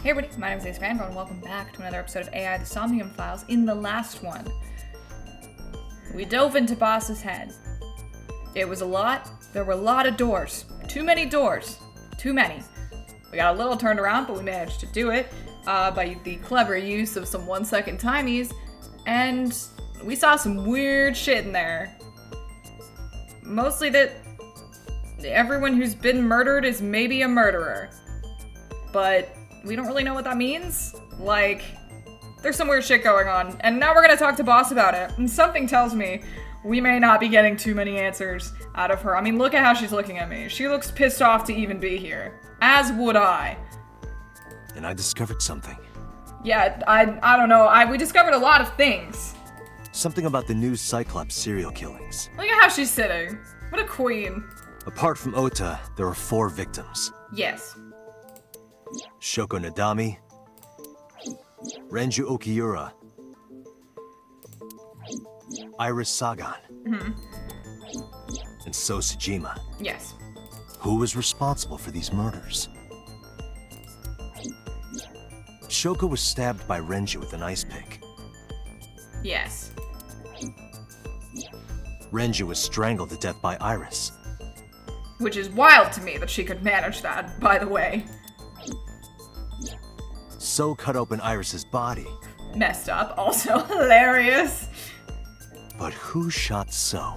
Hey everybody, my name is AceFangirl and welcome back to another episode of AI the Somnium Files. In the last one, we dove into Boss's head. It was a lot. There were a lot of doors. Too many doors. Too many. We got a little turned around, but we managed to do it by the clever use of some 1-second timies, and we saw some weird shit in there. Mostly that everyone who's been murdered is maybe a murderer. But we don't really know what that means. Like, there's some weird shit going on. And now we're gonna talk to Boss about it. And something tells me we may not be getting too many answers out of her. I mean, look at how she's looking at me. She looks pissed off to even be here. As would I. And I discovered something. Yeah, I don't know. We discovered a lot of things. Something about the new Cyclops serial killings. Look at how she's sitting. What a queen. Apart from Ota, there are 4 victims. Yes. Shoko Nadami, Renju Okiura, Iris Sagan, and So Sejima. Yes. Who was responsible for these murders? Shoko was stabbed by Renju with an ice pick. Yes. Renju was strangled to death by Iris. Which is wild to me that she could manage that, by the way. So cut open Iris's body. Messed up, also hilarious. But who shot So?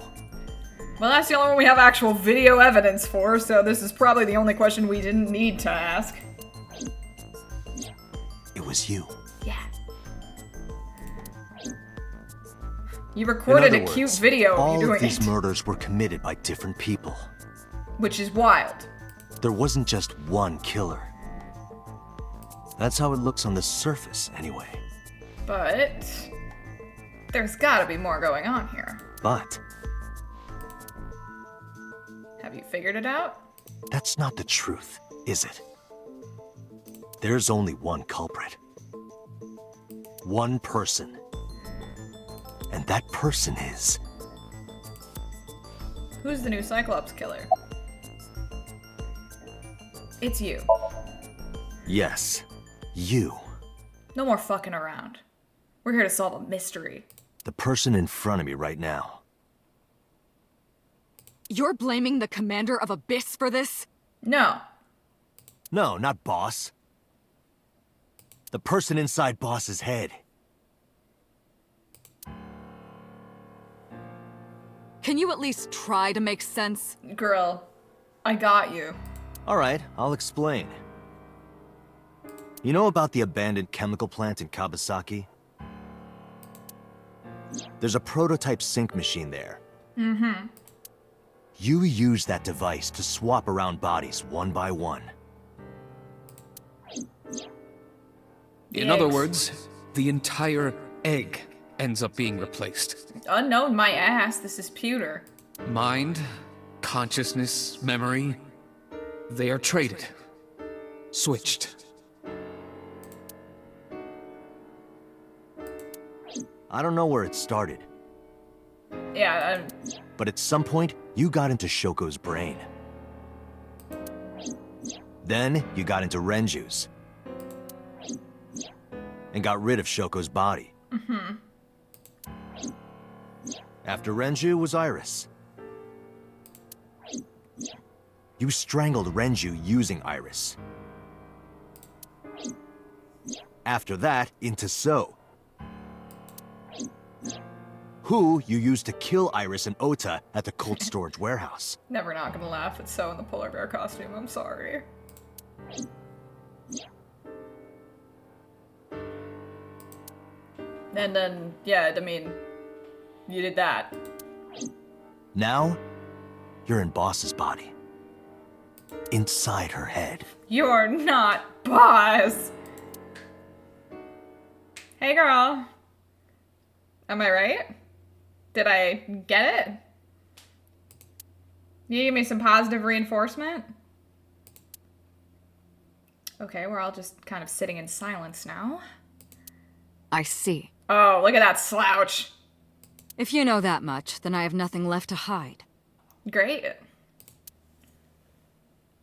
Well, that's the only one we have actual video evidence for, so this is probably the only question we didn't need to ask. It was you. Yeah. You recorded a cute video of you doing all of these it. murders were committed by different people. Which is wild. There wasn't just one killer. That's how it looks on the surface, anyway. But there's gotta be more going on here. But Have you figured it out? that's not the truth, is it? There's only one culprit. One person. And that person is... Who's the new Cyclops killer? It's you. Yes, you. No more fucking around. We're here to solve a mystery. The person in front of me right now. You're blaming the commander of Abyss for this? No. No, not Boss. The person inside Boss's head. Can you at least try to make sense? Girl, I got you. Alright, I'll explain. You know about the abandoned chemical plant in Kawasaki? There's a prototype sync machine there. You use that device to swap around bodies one by one. In other words, the entire egg ends up being replaced. Unknown my ass, this is pewter. Mind, consciousness, memory, they are traded. Switched. I don't know where it started, Yeah, but at some point, you got into Shoko's brain. Then, you got into Renju's. And got rid of Shoko's body. After Renju was Iris. You strangled Renju using Iris. After that, into So. Who you used to kill Iris and Ota at the cold storage warehouse. never not gonna laugh at So in the polar bear costume, I'm sorry. And then, yeah, I mean, you did that. Now, you're in Boss's body. Inside her head. You're not Boss! Hey girl. Am I right? Did I get it? You give me some positive reinforcement? Okay, we're all just kind of sitting in silence now. I see. Oh, look at that slouch. If you know that much, then I have nothing left to hide. Great.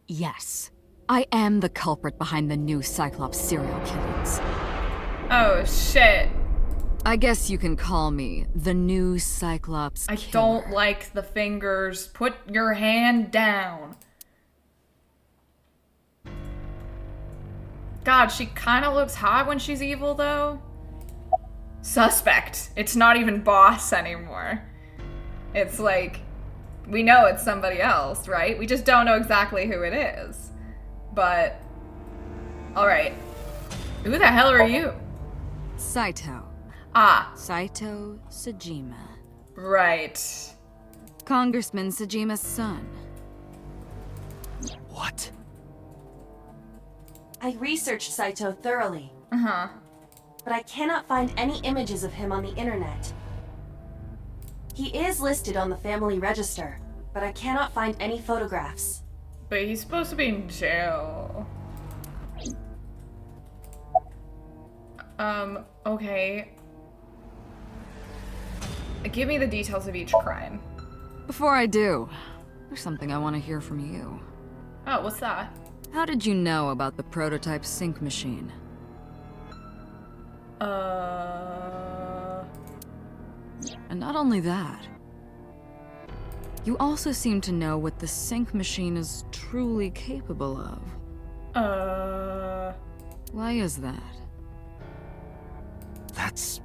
Yes. I am the culprit behind the new Cyclops serial killings. Oh, shit. I guess you can call me the new Cyclops I killer. don't like the fingers. Put your hand down. God, she kind of looks hot when she's evil, though. Suspect. It's not even boss anymore. It's like, we know it's somebody else, right? We just don't know exactly who it is. But, alright. Who the hell are you? Saito. Ah, Saito Sajima. right. Congressman Sajima's son. What? I researched Saito thoroughly, Uh-huh. but I cannot find any images of him on the internet. He is listed on the family register, but I cannot find any photographs. But he's supposed to be in jail. Okay. Give me the details of each crime. Before I do, there's something I want to hear from you. Oh, what's that? How did you know about the prototype sync machine? And not only that, you also seem to know what the sync machine is truly capable of. Why is that? That's...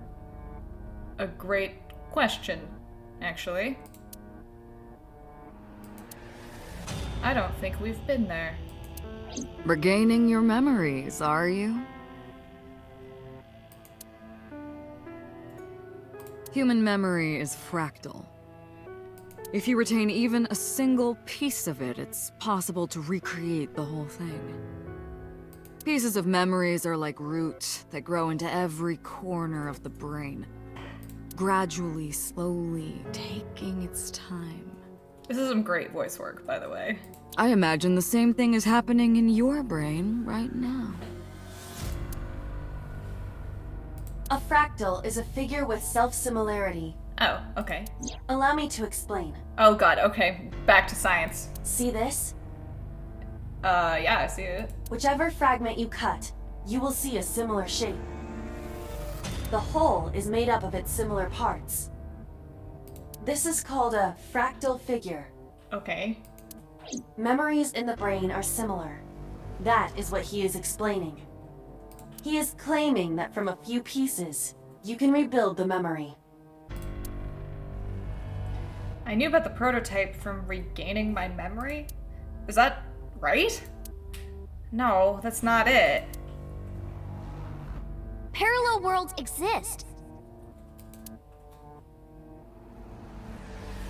A great question, actually. I don't think we've been there. Regaining your memories, are you? Human memory is fractal. If you retain even a single piece of it, it's possible to recreate the whole thing. Pieces of memories are like roots that grow into every corner of the brain, gradually, slowly, taking its time. This is some great voice work, by the way. I imagine the same thing is happening in your brain right now. A fractal is a figure with self-similarity. Oh, okay. Allow me to explain. Oh god, okay. Back to science. See this? Yeah, I see it. Whichever fragment you cut, you will see a similar shape. The whole is made up of its similar parts. This is called a fractal figure. Okay. Memories in the brain are similar. That is what he is explaining. He is claiming that from a few pieces, you can rebuild the memory. I knew about the prototype from regaining my memory? Is that right? No, that's not it. Parallel worlds exist.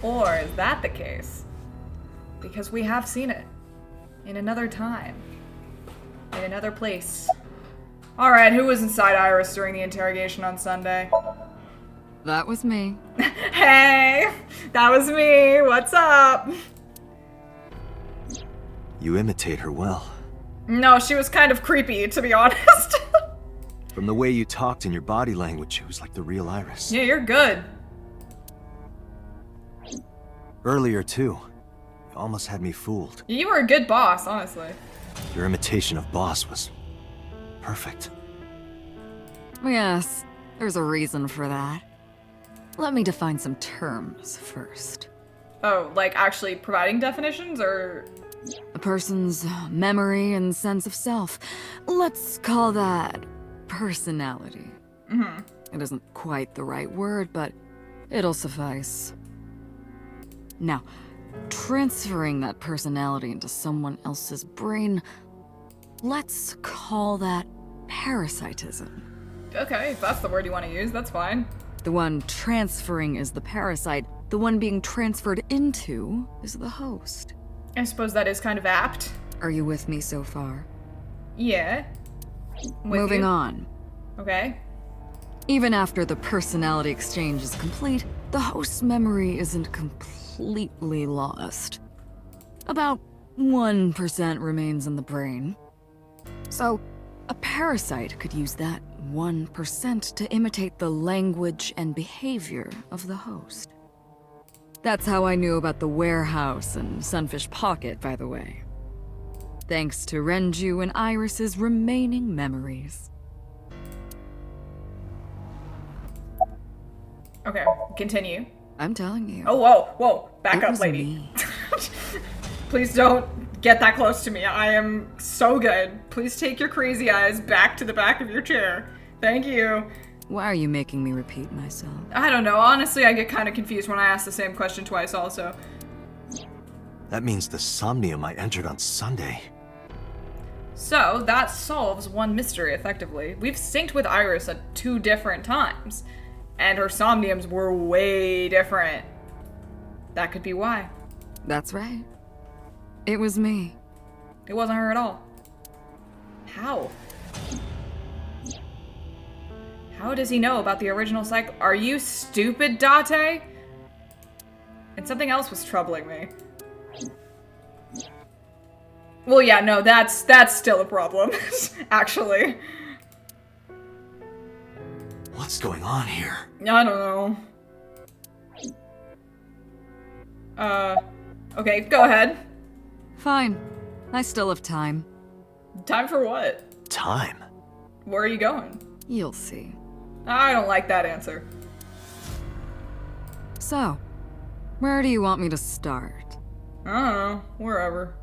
Or is that the case? Because we have seen it. In another time. In another place. Alright, who was inside Iris during the interrogation on Sunday? That was me. Hey! That was me! What's up? You imitate her well. No, she was kind of creepy, to be honest. From the way you talked and your body language, it was like the real Iris. Yeah, you're good. Earlier, too. You almost had me fooled. You were a good boss, honestly. Your imitation of Boss was... perfect. Yes, there's a reason for that. Let me define some terms first. Oh, like actually providing definitions, or...? A person's memory and sense of self. Let's call that personality. Mm-hmm. It isn't quite the right word, but it'll suffice. Now, transferring that personality into someone else's brain, let's call that parasitism. Okay, if that's the word you want to use, that's fine. The one transferring is the parasite. The one being transferred into is the host. I suppose that is kind of apt. Are you with me so far? Yeah. Moving on. Okay. Even after the personality exchange is complete, the host's memory isn't completely lost. About 1% remains in the brain. So, a parasite could use that 1% to imitate the language and behavior of the host. That's how I knew about the warehouse and Sunfish Pocket, by the way. thanks to Renju and Iris's remaining memories. Okay, continue. I'm telling you. Oh, whoa. Back it up, was lady. me. Please don't get that close to me. I am so good. Please take your crazy eyes back to the back of your chair. Thank you. Why are you making me repeat myself? I don't know. Honestly, I get kind of confused when I ask the same question twice also. That means the Somnium I entered on Sunday. So, that solves one mystery, effectively. We've synced with Iris at 2 different times, and her Somniums were way different. That could be why. That's right. It was me. It wasn't her at all. How? How does he know about the original cycle? Are you stupid, Date? And something else was troubling me. Well, yeah, no, that's still a problem, actually. What's going on here? I don't know. Okay, go ahead. Fine. I still have time. Time for what? Time? Where are you going? You'll see. I don't like that answer. So, where do you want me to start? I don't know, wherever.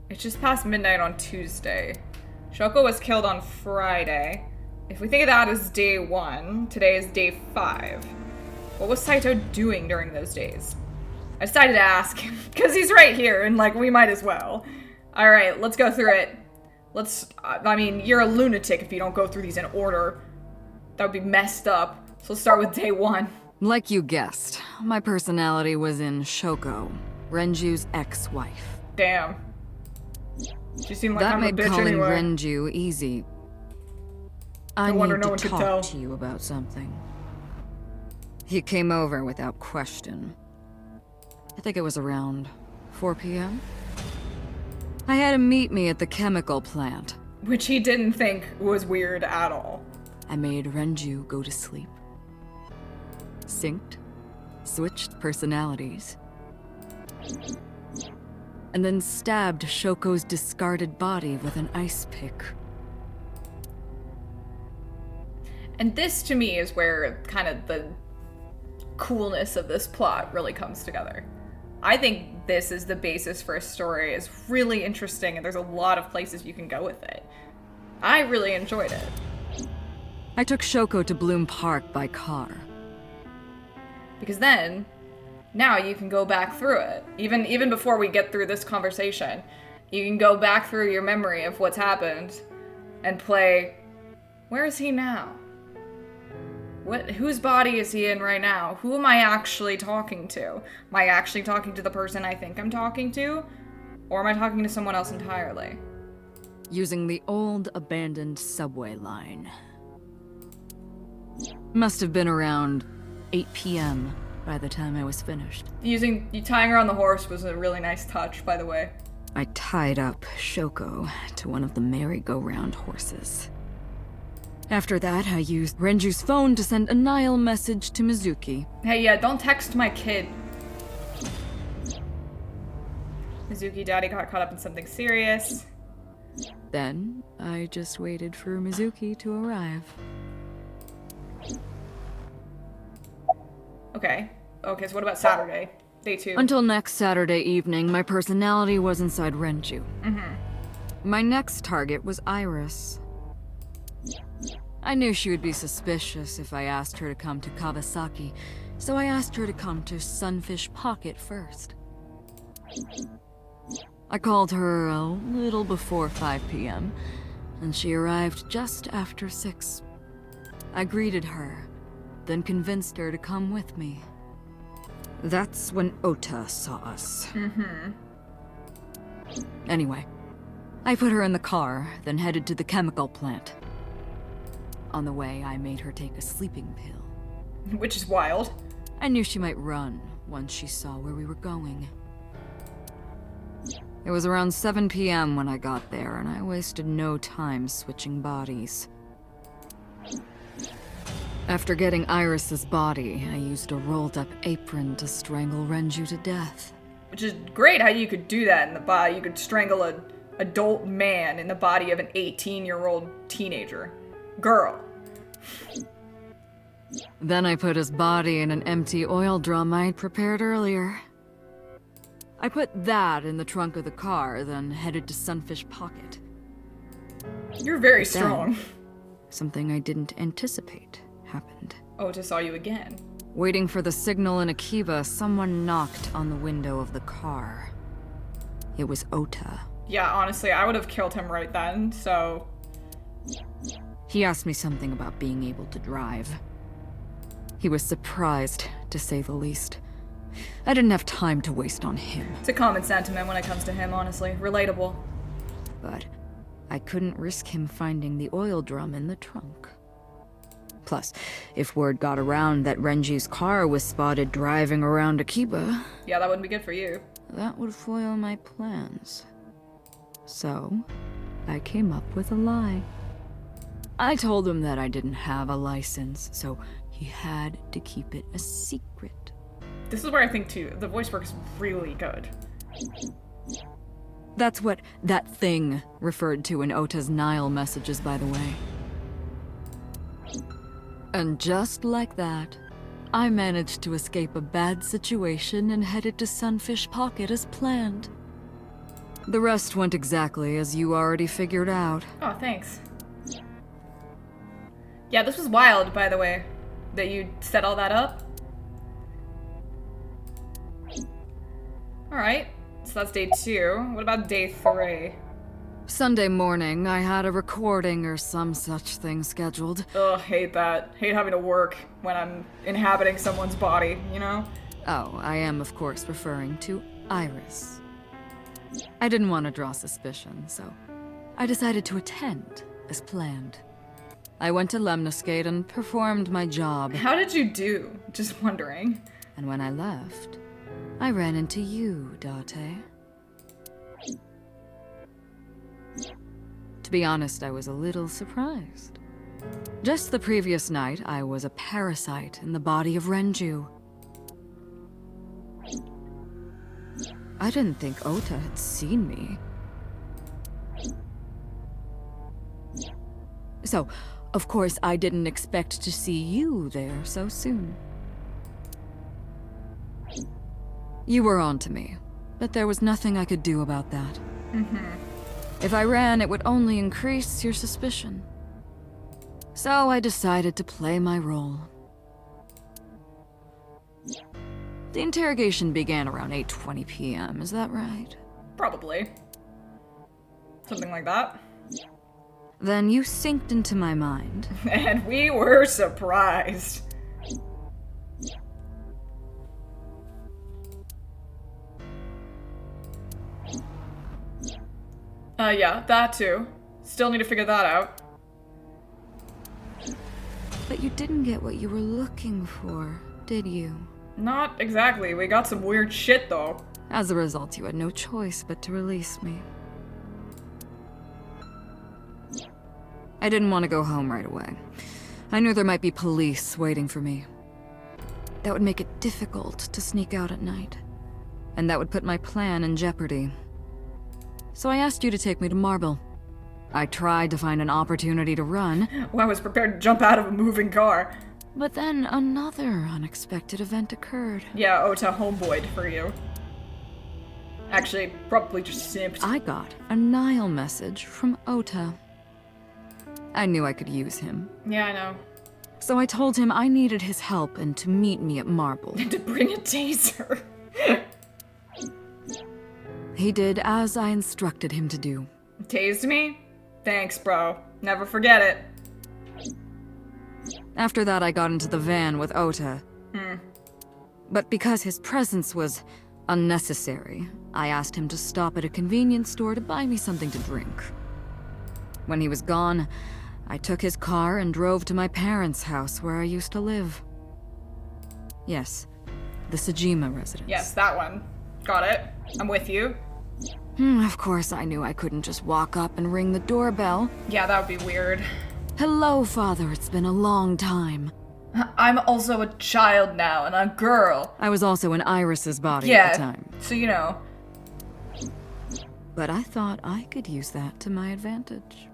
It's just past midnight on Tuesday. Shoko was killed on Friday. If we think of that as day 1, today is day 5. What was Saito doing during those days? I decided to ask him, because he's right here, and like, we might as well. Alright, let's go through it. I mean, you're a lunatic if you don't go through these in order. That would be messed up. So let's start with day 1. Like you guessed, my personality was in Shoko, Renju's ex-wife. Damn. She seemed like That I'm a made bitch calling anyway. Renju easy. I No wonder need no to one could talk tell. to you about something. He came over without question. I think it was around 4 p.m. I had him meet me at the chemical plant. Which he didn't think was weird at all. I made Renju go to sleep. Synced, switched personalities, and then stabbed Shoko's discarded body with an ice pick. And this, to me, is where kind of the coolness of this plot really comes together. I think this is the basis for a story. It's really interesting, and there's a lot of places you can go with it. I really enjoyed it. I took Shoko to Bloom Park by car. Because then, now you can go back through it. Even before we get through this conversation, you can go back through your memory of what's happened and play, where is he now? Whose body is he in right now? Who am I actually talking to? Am I actually talking to the person I think I'm talking to? Or am I talking to someone else entirely? Using the old abandoned subway line. Must have been around 8 p.m. by the time I was finished. Tying her on the horse was a really nice touch, by the way. I tied up Shoko to one of the merry-go-round horses. After that, I used Renju's phone to send a Nile message to Mizuki. Hey, yeah, don't text my kid. Mizuki daddy got caught up in something serious. Then, I just waited for Mizuki to arrive. Okay, so what about Saturday? Day 2. Until next Saturday evening, my personality was inside Renju. My next target was Iris. I knew she would be suspicious if I asked her to come to Kawasaki, so I asked her to come to Sunfish Pocket first. I called her a little before 5 p.m., and she arrived just after 6. I greeted her, then convinced her to come with me. That's when Ota saw us. Anyway, I put her in the car, then headed to the chemical plant. On the way, I made her take a sleeping pill. Which is wild. I knew she might run once she saw where we were going. It was around 7 p.m. when I got there, and I wasted no time switching bodies. After getting Iris's body, I used a rolled-up apron to strangle Renju to death. Which is great how you could do that in the body. You could strangle an adult man in the body of an 18-year-old teenager. Girl. Then I put his body in an empty oil drum I'd prepared earlier. I put that in the trunk of the car, then headed to Sunfish Pocket. You're very strong. Something I didn't anticipate happened. Ota saw you again. Waiting for the signal in Akiba, someone knocked on the window of the car. It was Ota. Yeah, honestly, I would have killed him right then, so... He asked me something about being able to drive. He was surprised, to say the least. I didn't have time to waste on him. It's a common sentiment when it comes to him, honestly. Relatable. But I couldn't risk him finding the oil drum in the trunk. Plus, if word got around that Renji's car was spotted driving around Akiba... Yeah, that wouldn't be good for you. That would foil my plans. So, I came up with a lie. I told him that I didn't have a license, so he had to keep it a secret. This is where I think, too, the voice work is really good. That's what that thing referred to in Ota's Nile messages, by the way. And just like that, I managed to escape a bad situation and headed to Sunfish Pocket as planned. The rest went exactly as you already figured out. Oh, thanks. Yeah, this was wild, by the way, that you set all that up. Alright, so that's day 2. What about day 3? Sunday morning, I had a recording or some such thing scheduled. Ugh, hate that. Hate having to work when I'm inhabiting someone's body, you know? Oh, I am, of course, referring to Iris. I didn't want to draw suspicion, so I decided to attend, as planned. I went to Lemniscate and performed my job. How did you do? Just wondering. And when I left, I ran into you, Date. To be honest, I was a little surprised. Just the previous night, I was a parasite in the body of Renju. I didn't think Ota had seen me. So, of course, I didn't expect to see you there so soon. You were on to me, but there was nothing I could do about that. If I ran, it would only increase your suspicion. So I decided to play my role. The interrogation began around 8:20 p.m., is that right? Probably. Something like that. Then you synced into my mind. And we were surprised. Yeah, that too. Still need to figure that out. But you didn't get what you were looking for, did you? Not exactly. We got some weird shit, though. As a result, you had no choice but to release me. I didn't want to go home right away. I knew there might be police waiting for me. That would make it difficult to sneak out at night. And that would put my plan in jeopardy. So I asked you to take me to Marble. I tried to find an opportunity to run. Well, I was prepared to jump out of a moving car. But then another unexpected event occurred. Yeah, Ota homeboyed for you. Actually, probably just simped. I got a Nile message from Ota. I knew I could use him. Yeah, I know. So I told him I needed his help and to meet me at Marble. And to bring a taser. He did as I instructed him to do. Tased me? Thanks, bro. Never forget it. After that, I got into the van with Ota. But because his presence was unnecessary, I asked him to stop at a convenience store to buy me something to drink. When he was gone, I took his car and drove to my parents' house where I used to live. Yes, the Sajima residence. Yes, that one. Got it. I'm with you. Of course, I knew I couldn't just walk up and ring the doorbell. Yeah, that would be weird. Hello, Father. It's been a long time. I'm also a child now, and a girl. I was also in Iris's body Yeah, at the time. so you know. But I thought I could use that to my advantage.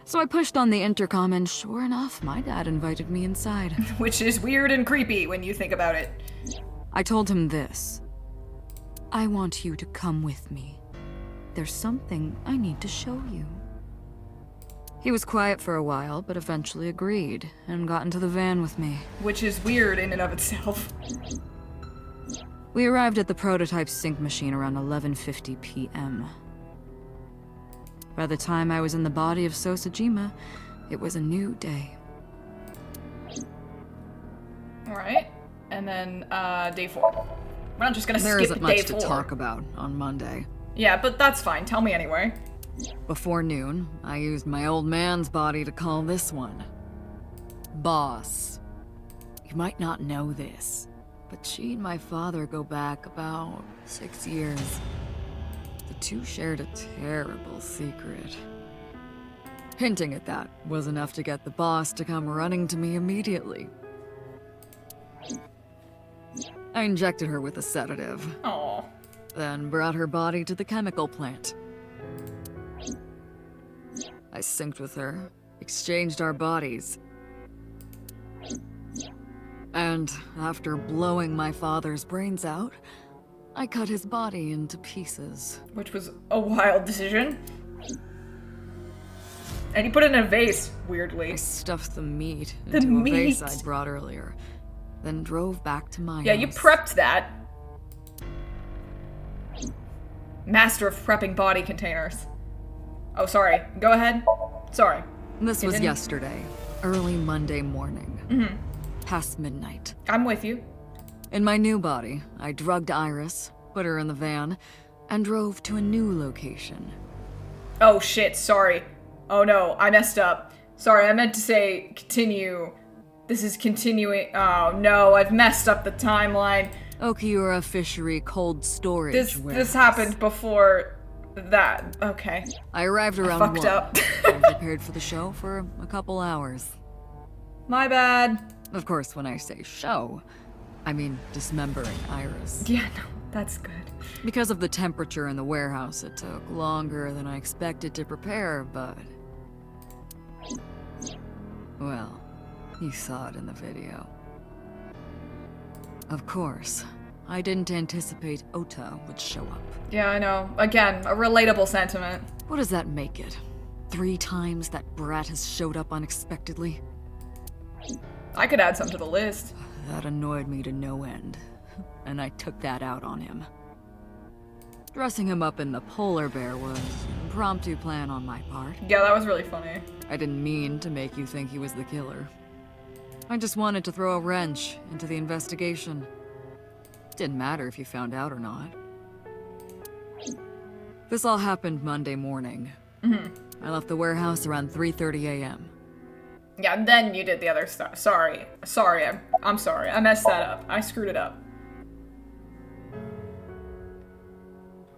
So I pushed on the intercom, and sure enough, my dad invited me inside. Which is weird and creepy when you think about it. I told him this. I want you to come with me. There's something I need to show you. He was quiet for a while, but eventually agreed, and got into the van with me. Which is weird in and of itself. We arrived at the prototype sync machine around 11:50 p.m. By the time I was in the body of Sosajima, it was a new day. Alright. And then, day 4. We're not just gonna There skip isn't day much 4. to talk about on Monday. Yeah, but that's fine. Tell me anyway. Before noon, I used my old man's body to call this one Boss. You might not know this, but she and my father go back about 6 years. The two shared a terrible secret. Hinting at that was enough to get the boss to come running to me immediately. I injected her with a sedative, Oh. then brought her body to the chemical plant. I synced with her, exchanged our bodies. And after blowing my father's brains out, I cut his body into pieces. Which was a wild decision. And he put it in a vase, weirdly. I stuffed the meat The into a meat. vase I'd brought earlier, then drove back to my Yeah, house. you prepped that. Master of prepping body containers. Oh, sorry. Go ahead. Sorry. This was Didn't- yesterday, early Monday morning. Past midnight. I'm with you. In my new body, I drugged Iris, put her in the van, and drove to a new location. Oh shit, sorry. Oh no, I messed up. Sorry, I meant to say continue. This is continuing. Oh no, I've messed up the timeline. Okiura Fishery Cold Storage This warehouse. happened before that. Okay. I arrived around fucked 1 up. and prepared for the show for a couple hours. My bad. Of course, when I say show, I mean dismembering Iris. Yeah, no, that's good. Because of the temperature in the warehouse, it took longer than I expected to prepare, but... well, you saw it in the video. Of course, I didn't anticipate Ota would show up. Yeah, I know. Again, a relatable sentiment. What does that make it? 3 times that brat has showed up unexpectedly? I could add some to the list. That annoyed me to no end, and I took that out on him. Dressing him up in the polar bear was an impromptu plan on my part. Yeah, that was really funny. I didn't mean to make you think he was the killer. I just wanted to throw a wrench into the investigation. Didn't matter if you found out or not. This all happened Monday morning. I left the warehouse around 3:30 a.m. Yeah, and then you did the other stuff. Sorry. I'm sorry. I messed that up. I screwed it up.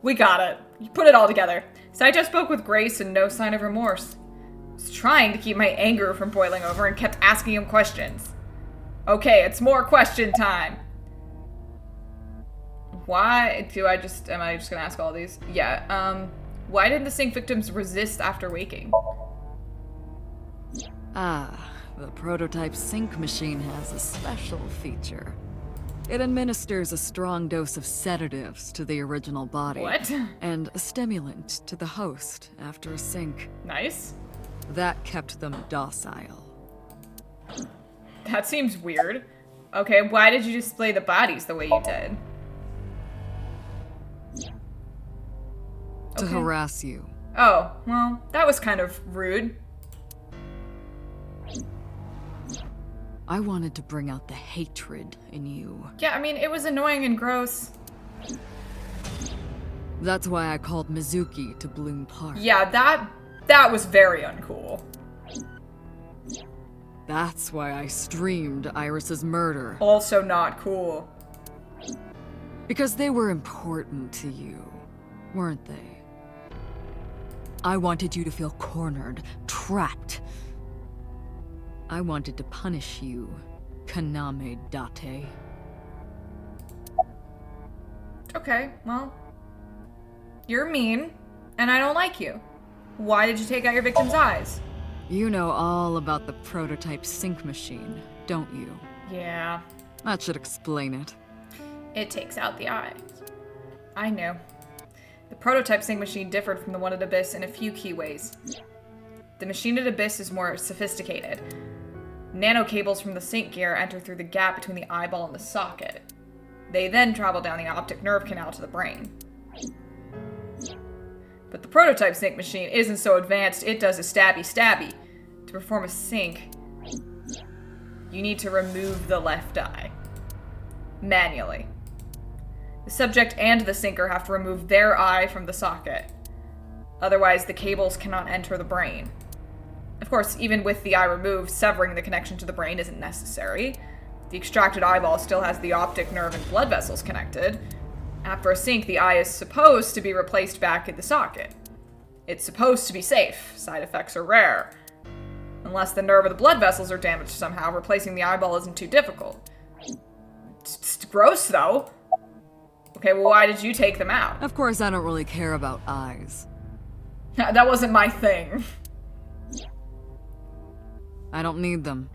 We got it. You put it all together. So I just spoke with Grace and no sign of remorse. I was trying to keep my anger from boiling over and kept asking him questions. Okay, it's more question time. Why do I just, am I just gonna ask all these? Yeah, why didn't the sync victims resist after waking? Ah, the prototype sync machine has a special feature. It administers a strong dose of sedatives to the original body. What? And a stimulant to the host after a sync. Nice. That kept them docile. That seems weird. Okay, why did you display the bodies the way you did? To Okay. harass you. Oh, well, that was kind of rude. I wanted to bring out the hatred in you. Yeah, I mean, it was annoying and gross. That's why I called Mizuki to Bloom Park. Yeah, that was very uncool. That's why I streamed Iris's murder. Also not cool. Because they were important to you, weren't they? I wanted you to feel cornered, trapped. I wanted to punish you, Kaname Date. Okay, well, you're mean, and I don't like you. Why did you take out your victim's eyes? You know all about the prototype sync machine, don't you? Yeah, That should explain it. it takes out the eyes. I know. The prototype sync machine differed from the one at Abyss in a few key ways. The machine at Abyss is more sophisticated. Nano cables from the sync gear enter through the gap between the eyeball and the socket. They then travel down the optic nerve canal to the brain. But the prototype sync machine isn't so advanced, it does a stabby. To perform a sync, you need to remove the left eye. Manually. The subject and the syncer have to remove their eye from the socket. Otherwise, the cables cannot enter the brain. Of course, even with the eye removed, severing the connection to the brain isn't necessary. The extracted eyeball still has the optic nerve and blood vessels connected. After a sync, the eye is supposed to be replaced back in the socket. It's supposed to be safe. Side effects are rare. Unless the nerve or the blood vessels are damaged somehow, replacing the eyeball isn't too difficult. It's gross, though. Okay, well, why did you take them out? Of course, I don't really care about eyes. That wasn't my thing. I don't need them.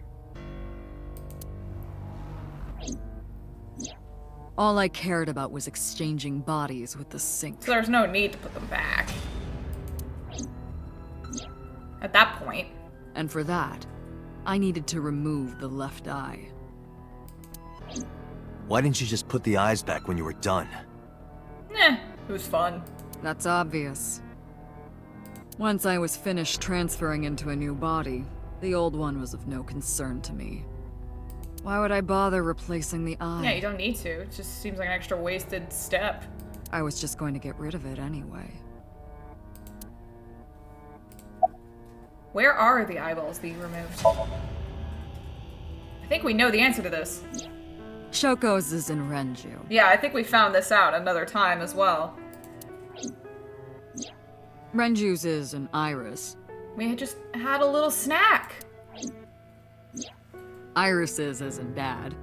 All I cared about was exchanging bodies with the sync. So there's no need to put them back. At that point. And for that, I needed to remove the left eye. Why didn't you just put the eyes back when you were done? It was fun. That's obvious. Once I was finished transferring into a new body, the old one was of no concern to me. Why would I bother replacing the eye? Yeah, you don't need to. It just seems like an extra wasted step. I was just going to get rid of it anyway. Where are the eyeballs that you removed? I think we know the answer to this. Shoko's is in Renju. Yeah, I think we found this out another time as well. Renju's is in Iris. We had just had a little snack. Iris's is in Dad.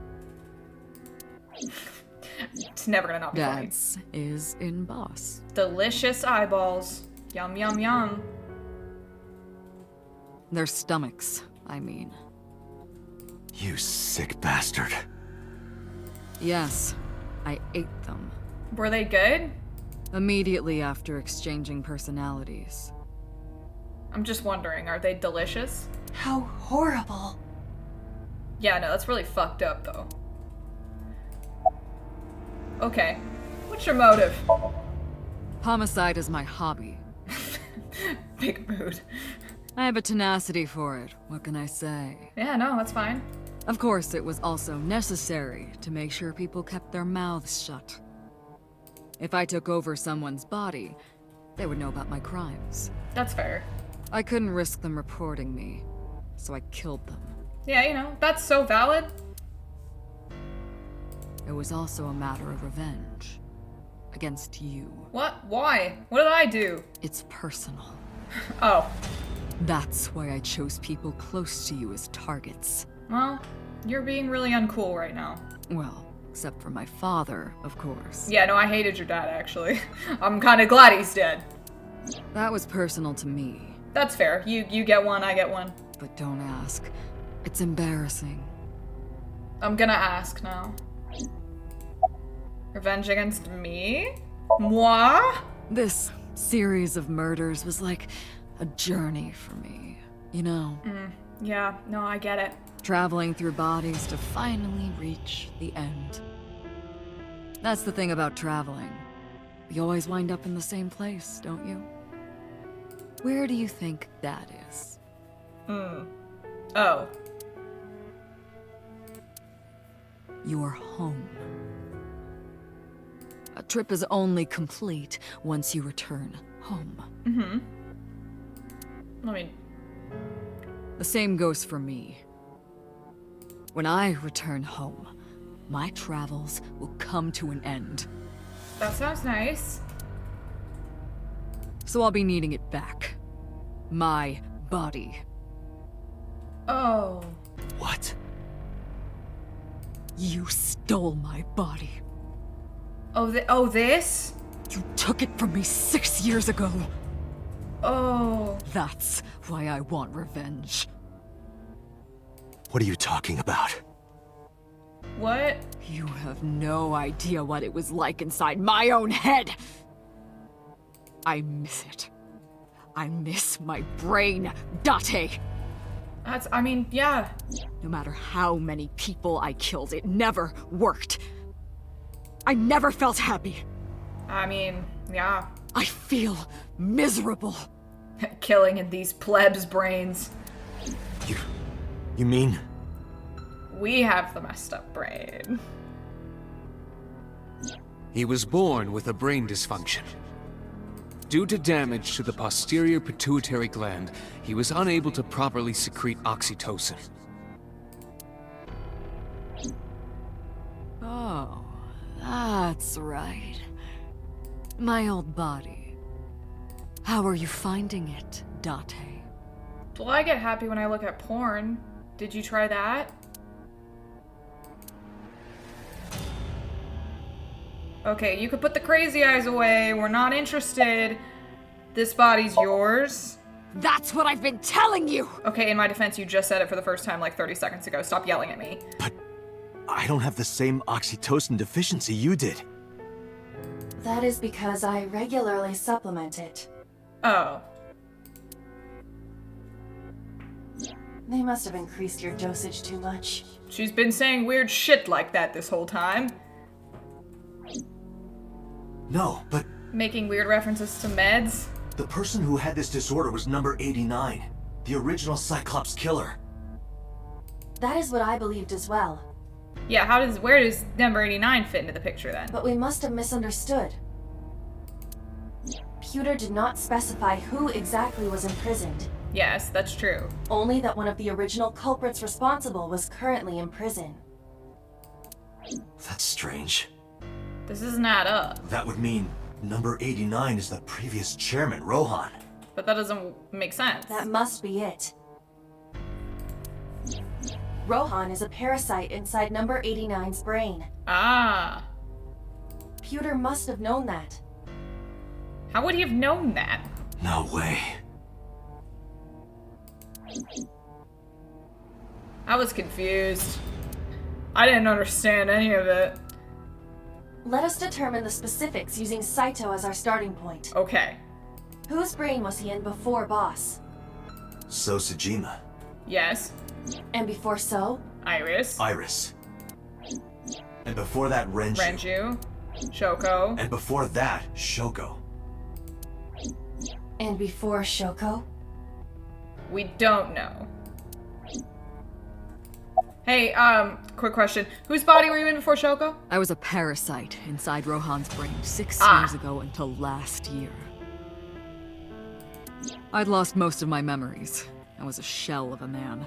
It's never gonna not be funny. Dad's is in Boss. Delicious eyeballs. Yum, yum, yum. Their stomachs, I mean. You sick bastard. Yes, I ate them. Were they good? Immediately after exchanging personalities. I'm just wondering, are they delicious? How horrible. Yeah, no, that's really fucked up, though. Okay. What's your motive? Homicide is my hobby. Big mood. I have a tenacity for it, what can I say? Yeah, no, that's fine. Of course, it was also necessary to make sure people kept their mouths shut. If I took over someone's body, they would know about my crimes. That's fair. I couldn't risk them reporting me, so I killed them. Yeah, you know, that's so valid. It was also a matter of revenge. Against you. What? Why? What did I do? It's personal. Oh. That's why I chose people close to you as targets. Well, you're being really uncool right now. Well, except for my father, of course. Yeah, no, I hated your dad, actually. I'm kind of glad he's dead. That was personal to me. That's fair. You get one, I get one. But don't ask. It's embarrassing. I'm gonna ask now. Revenge against me? Moi? This series of murders was like a journey for me, you know? Yeah, no, I get it. Traveling through bodies to finally reach the end. That's the thing about traveling. You always wind up in the same place, don't you? Where do you think that is? Oh. Your home. A trip is only complete once you return home. I mean, The same goes for me. When I return home, my travels will come to an end. that sounds nice. So I'll be needing it back. My body. Oh. What? You stole my body. Oh, this? You took it from me 6 years ago. Oh. That's why I want revenge. What are you talking about? What? You have no idea what it was like inside my own head. I miss it. I miss my brain, Date. I mean, yeah. No matter how many people I killed, it never worked. I never felt happy. I mean, yeah. I feel miserable. Killing in these plebs' brains. You mean? We have the messed up brain. He was born with a brain dysfunction. Due to damage to the posterior pituitary gland, he was unable to properly secrete oxytocin. Oh, that's right. My old body. How are you finding it, Date? Well, I get happy when I look at porn. Did you try that? Okay, you could put the crazy eyes away. We're not interested. This body's yours. That's what I've been telling you! Okay, in my defense, you just said it for the first time like 30 seconds ago. Stop yelling at me. But I don't have the same oxytocin deficiency you did. That is because I regularly supplement it. Oh. They must have increased your dosage too much. She's been saying weird shit like that this whole time. No, but Making weird references to meds. the person who had this disorder was number 89. The original Cyclops killer. That is what I believed as well. Yeah, where does number 89 fit into the picture then? But we must have misunderstood. Pewter did not specify who exactly was imprisoned. Yes, that's true. Only that one of the original culprits responsible was currently in prison. That's strange. This doesn't add up. That would mean number 89 is the previous chairman, Rohan. But that doesn't make sense. That must be it. Rohan is a parasite inside number 89's brain. Ah. Pewter must have known that. How would he have known that? No way. I was confused. I didn't understand any of it. Let us determine the specifics using Saito as our starting point. Okay. Whose brain was he in before Boss? So Sejima. Yes. And before So? Iris. Iris. And before that, Renju. Renju. Shoko. And before that, Shoko. And before Shoko? We don't know. Hey, quick question. Whose body were you in before Shoko? I was a parasite inside Rohan's brain 6 Ah. years ago until last year. I'd lost most of my memories. I was a shell of a man.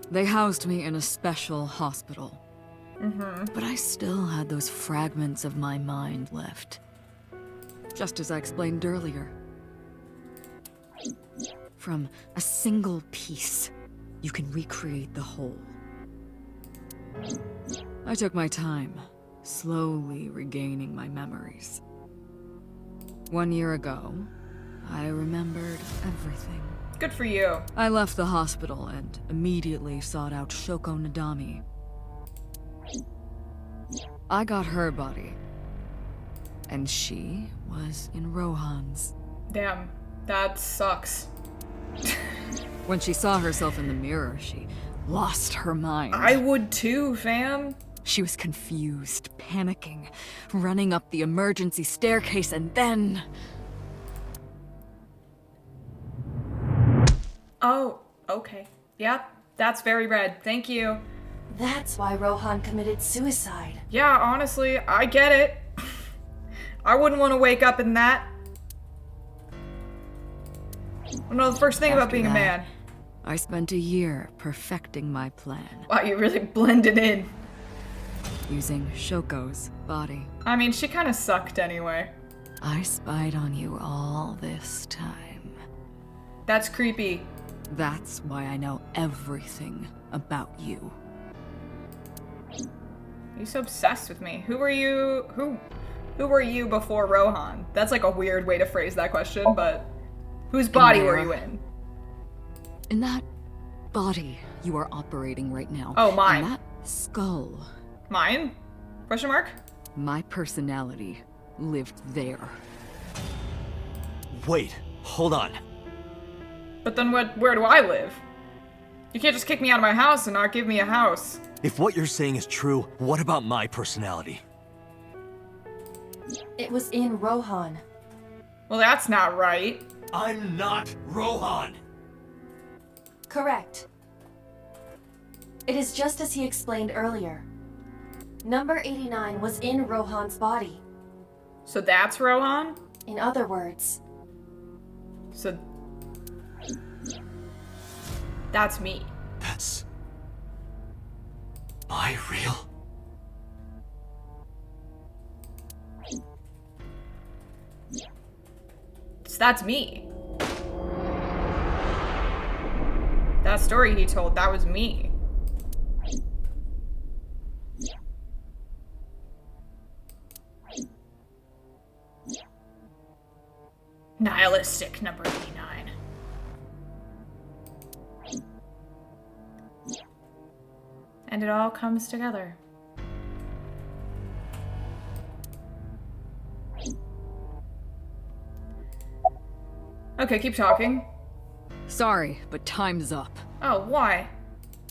They housed me in a special hospital. But I still had those fragments of my mind left. Just as I explained earlier. From a single piece, you can recreate the whole. I took my time, slowly regaining my memories. 1 year ago, I remembered everything. Good for you. I left the hospital and immediately sought out Shoko Nadami. I got her body, and she was in Rohan's. Damn, that sucks. When she saw herself in the mirror, she lost her mind. I would too, fam. She was confused, panicking, running up the emergency staircase, and then... Oh, okay. Yep, that's very red. Thank you. That's why Rohan committed suicide. Yeah, honestly, I get it. I wouldn't want to wake up in that. I know the first thing about After being a that, man. I spent a year perfecting my plan, Wow, you really blended in. using Shoko's body. I mean, she kind of sucked anyway. I spied on you all this time. That's creepy. That's why I know everything about you. You're so obsessed with me. Who were you? Who were you before Rohan? That's like a weird way to phrase that question, but whose body were you in? In that body you are operating right now. Oh, mine. In that skull. Mine? Question mark? My personality lived there. Wait, hold on. But then where do I live? You can't just kick me out of my house and not give me a house. If what you're saying is true, what about my personality? It was in Rohan. Well, that's not right. I'm not Rohan! Correct. It is just as he explained earlier. Number 89 was in Rohan's body. So that's Rohan? In other words, So that's me. That's... my real... So that's me. That story he told, that was me. Nihilistic number 89. And it all comes together. Okay, keep talking. Sorry, but time's up. Oh, why?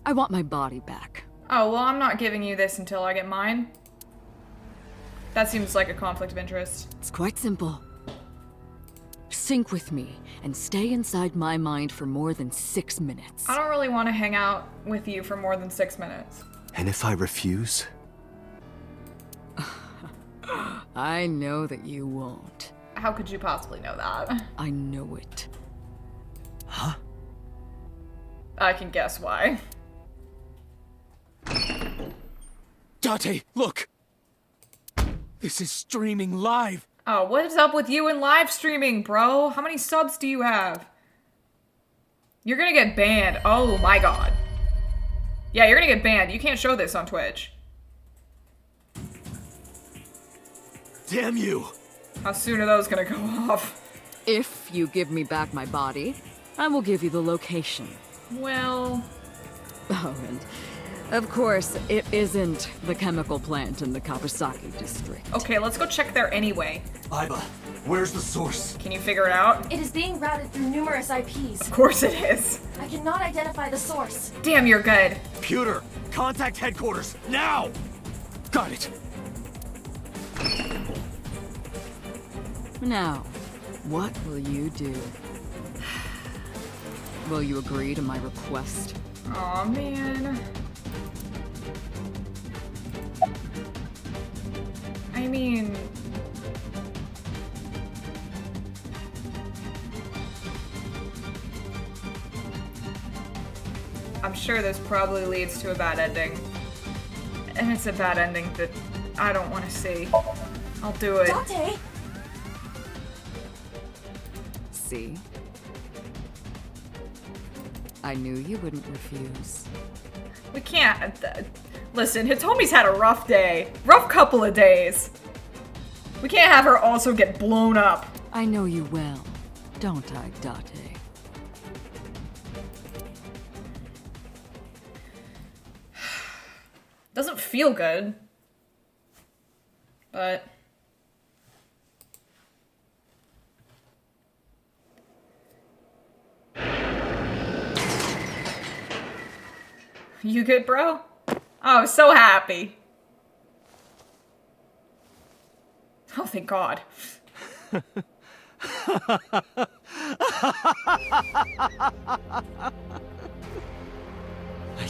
I want my body back. Oh, well, I'm not giving you this until I get mine. That seems like a conflict of interest. It's quite simple. Sync with me and stay inside my mind for more than 6 minutes. I don't really want to hang out with you for more than 6 minutes. And if I refuse? I know that you won't. How could you possibly know that? I know it. Huh? I can guess why. Date, look! This is streaming live! Oh, what is up with you and live streaming, bro? How many subs do you have? You're gonna get banned. Oh my god. Yeah, you're gonna get banned. You can't show this on Twitch. Damn you! How soon are those gonna go off? If you give me back my body, I will give you the location. Well... Oh, and of course, it isn't the chemical plant in the Kawasaki district. Okay, let's go check there anyway. Iba, where's the source? Can you figure it out? it is being routed through numerous IPs. Of course it is. I cannot identify the source. Damn, you're good. Computer, contact headquarters, now! Got it! Now, what will you do? Will you agree to my request? Aw, man. I mean... I'm sure this probably leads to a bad ending. And it's a bad ending that I don't want to see. I'll do it. Date! See? I knew you wouldn't refuse. We can't. Listen, Hitomi's had a rough day. Rough couple of days. We can't have her also get blown up. I know you well, don't I, Date? Doesn't feel good. But... You good, bro? Oh, so happy. Oh, thank God. I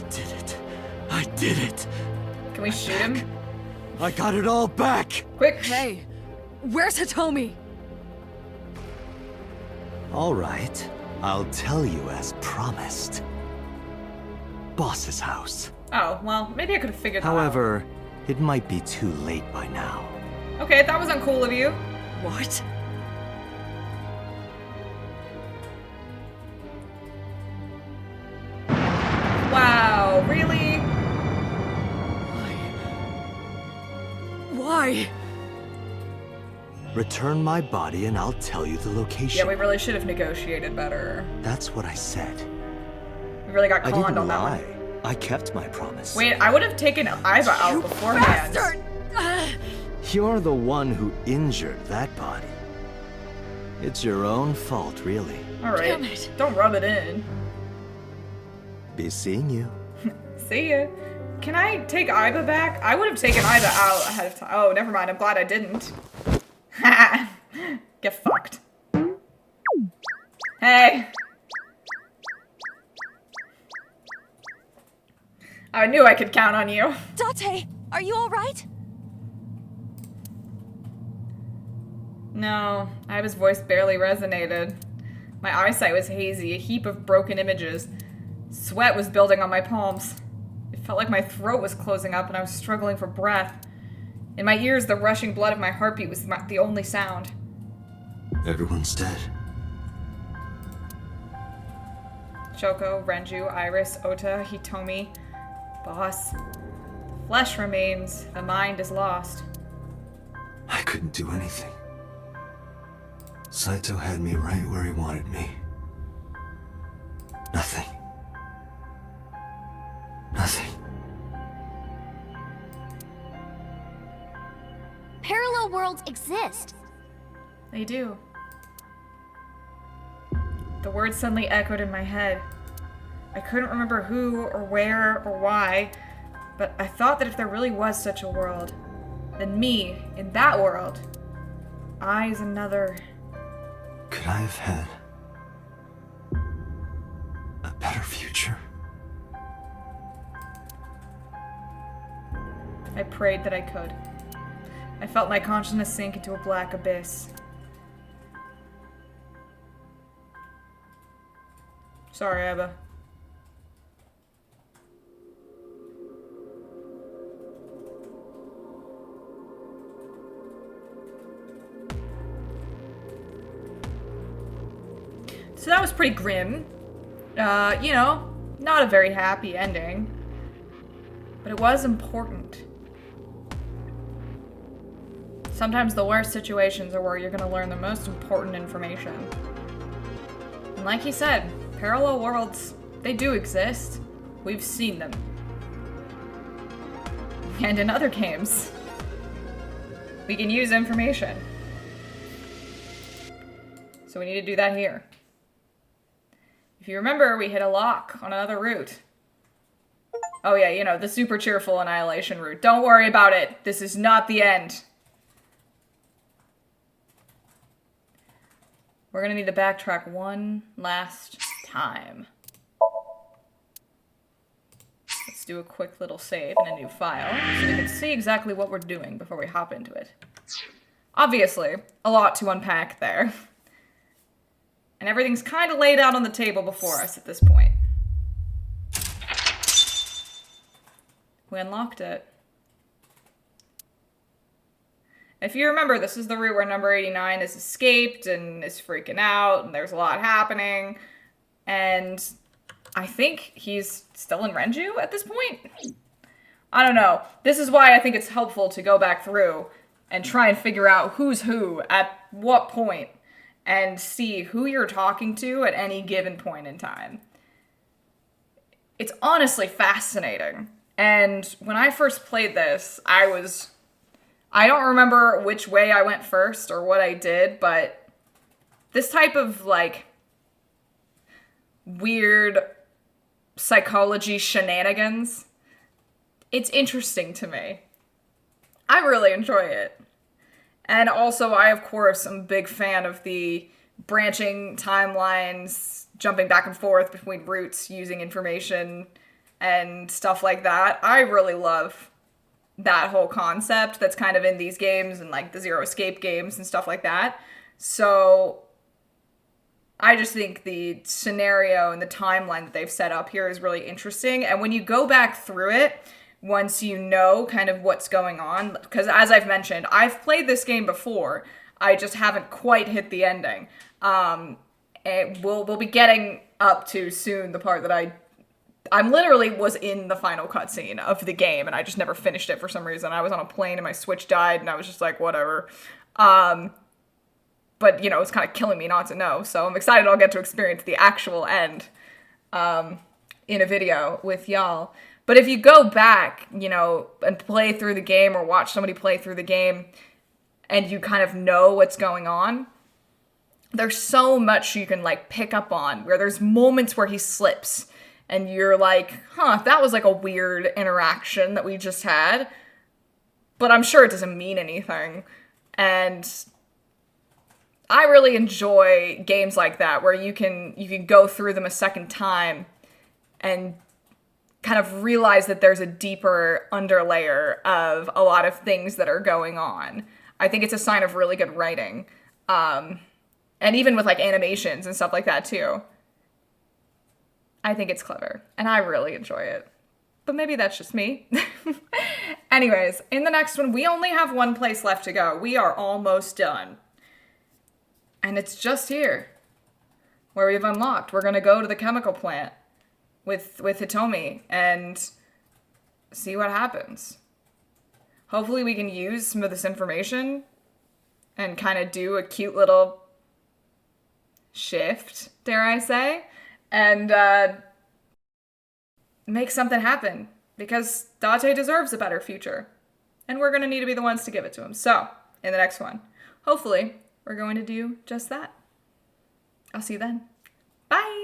did it. I did it. Can we shoot him? I got it all back. Quick. Hey, where's Hitomi? All right, I'll tell you as promised. Boss's house. Oh, well, maybe I could have figured that out. However, it might be too late by now. Okay, that was uncool of you. What? Return my body and I'll tell you the location. Yeah, we really should have negotiated better. That's what I said. We really got I conned didn't on that lie. one. I kept my promise. Wait, I would have taken Iva out beforehand. You're the one who injured that body. It's your own fault, really. Alright, don't rub it in. Be seeing you. See ya. Can I take Iva back? I would have taken Iva out ahead of time. Oh, never mind. I'm glad I didn't. Ha! Get fucked. Hey! I knew I could count on you. Date, are you alright? No, Iva's voice barely resonated. My eyesight was hazy, a heap of broken images. Sweat was building on my palms. It felt like my throat was closing up and I was struggling for breath. In my ears, the rushing blood of my heartbeat was the only sound. Everyone's dead. Shoko, Renju, Iris, Ota, Hitomi, Boss. The flesh remains, the mind is lost. I couldn't do anything. Saito had me right where he wanted me. Nothing. Nothing. Parallel worlds exist. They do. The words suddenly echoed in my head. I couldn't remember who or where or why, but I thought that if there really was such a world, then me, in that world, I as another... Could I have had a better future? I prayed that I could. I felt my consciousness sink into a black abyss. Sorry, Eva. So that was pretty grim. You know, not a very happy ending. But it was important. Sometimes the worst situations are where you're gonna learn the most important information. And like he said, parallel worlds, they do exist. We've seen them. And in other games, we can use information. So we need to do that here. If you remember, we hit a lock on another route. Oh yeah, you know, the super cheerful Annihilation route. Don't worry about it. This is not the end. We're gonna need to backtrack one last time. Let's do a quick little save in a new file so we can see exactly what we're doing before we hop into it. Obviously, a lot to unpack there. And everything's kind of laid out on the table before us at this point. We unlocked it. If you remember, this is the route where number 89 has escaped and is freaking out, and there's a lot happening. And I think he's still in Renju at this point? I don't know. This is why I think it's helpful to go back through and try and figure out who's who at what point and see who you're talking to at any given point in time. It's honestly fascinating. And when I first played this, I don't remember which way I went first or what I did, but this type of, like, weird psychology shenanigans, it's interesting to me. I really enjoy it. And also, I, of course, am a big fan of the branching timelines, jumping back and forth between routes, using information, and stuff like that. I really love that whole concept that's kind of in these games and like the Zero Escape games and stuff like that. So I just think the scenario and the timeline that they've set up here is really interesting. And when you go back through it, once you know kind of what's going on, because as I've mentioned, I've played this game before, I just haven't quite hit the ending. We'll be getting up to soon the part that I'm literally was in the final cutscene of the game, and I just never finished it for some reason. I was on a plane and my Switch died, and I was just like, whatever. but, you know, it's kind of killing me not to know. So I'm excited I'll get to experience the actual end in a video with y'all. But if you go back, you know, and play through the game or watch somebody play through the game and you kind of know what's going on, there's so much you can, like, pick up on, where there's moments where he slips and you're like, huh, that was like a weird interaction that we just had, but I'm sure it doesn't mean anything. And I really enjoy games like that, where you can go through them a second time and kind of realize that there's a deeper underlayer of a lot of things that are going on. I think it's a sign of really good writing. And even with, like, animations and stuff like that too. I think it's clever, and I really enjoy it. But maybe that's just me. Anyways, in the next one, we only have one place left to go. We are almost done. And it's just here, where we've unlocked. We're gonna go to the chemical plant with Hitomi and see what happens. Hopefully we can use some of this information and kind of do a cute little shift, dare I say, and make something happen, because Date deserves a better future, and we're going to need to be the ones to give it to him. So, in the next one, hopefully, we're going to do just that. I'll see you then. Bye!